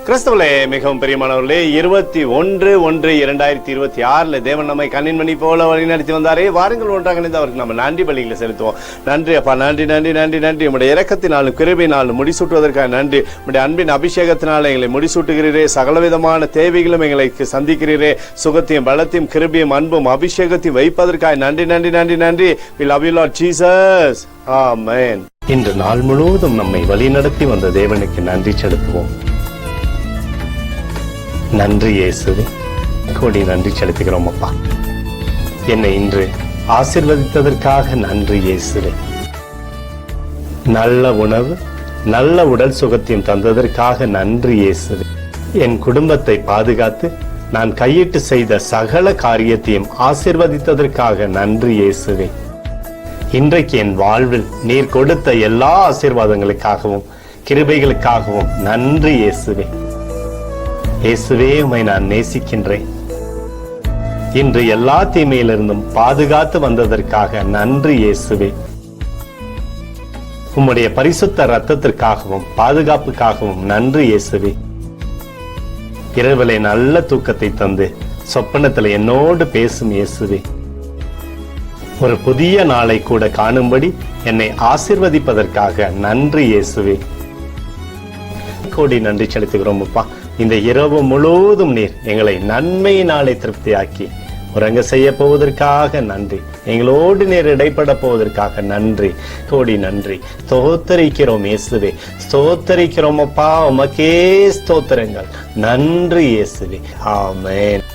கிறிஸ்துவிலே மிகவும் பிரியமானவர்களே, 21/1/2026 தேவன் நம்மை கண்ணின் மணி போல வழி நடத்தி வந்தாரே. வாருங்கள் ஒன்றாக இணைந்து அவருக்கு நம்ம நன்றி பலிகளை செலுத்துவோம். நன்றி அப்பா, நன்றி நன்றி நன்றி நன்றி. உங்களுடைய இரக்கத்தினாலும் கிருபையினாலும் முடிசூட்டுவதற்காக நன்றி. உங்களுடைய அன்பின் அபிஷேகத்தினால எங்களை முடிசூட்டுகிறீரே. சகலவிதமான தேவைகளும் எங்களை சந்திக்கிறீரே. சுகத்தையும் பலத்தையும் கிருபையும் அன்பும் அபிஷேகத்தையும் வைப்பதற்காக நன்றி நன்றி நன்றி நன்றி. We love you Lord Jesus. Amen. இன்று நாள் முழுவதும் நம்மை வழி நடத்தி வந்த தேவனுக்கு நன்றி செலுத்துவோம். நன்றி இயேசுவே, கோடி நன்றி செலுத்துகிறோம் அப்பா. என்னை இன்று ஆசீர்வதித்ததற்காக நன்றி இயேசுவே. நல்ல உணவு, நல்ல உடல் சுகத்தையும் தந்ததற்காக நன்றி இயேசுவே. என் குடும்பத்தை பாதுகாத்து நான் கையிட்டு செய்த சகல காரியத்தையும் ஆசீர்வதித்ததற்காக நன்றி இயேசுவே. இன்றைக்கு என் வாழ்வில் நீர் கொடுத்த எல்லா ஆசீர்வாதங்களுக்காகவும் கிருபைகளுக்காகவும் நன்றி இயேசுவே. இயேசுவே, உம்மை நான் நேசிக்கின்றேன். இன்று எல்லா தீமையிலிருந்தும் பாதுகாத்து வந்ததற்காக நன்றி இயேசுவே. உம்முடைய பரிசுத்த இரத்தத்திற்காகவும் பாதுகாப்புக்காகவும் நன்றி இயேசுவே. இரவிலே நல்ல தூக்கத்தை தந்து சொப்பனத்தில் என்னோடு பேசும் இயேசுவே. ஒரு புதிய நாளை கூட காணும்படி என்னை ஆசீர்வதிப்பதற்காக நன்றி இயேசுவே. கோடி நன்றி செலுத்துகிறோம் அப்பா. இந்த இரவு முழுவதும் நீர் எங்களை நன்மையினாலே திருப்தியாக்கி உறங்க செய்ய போவதற்காக நன்றி. எங்களோடு நீர் இடைப்பட போவதற்காக நன்றி, கோடி நன்றி. ஸ்தோத்தரிக்கிறோம் இயேசுவே, ஸ்தோத்தரிக்கிறோம் அப்பா. உமக்கே ஸ்தோத்திரங்கள். நன்றி இயேசுவே. ஆமென்.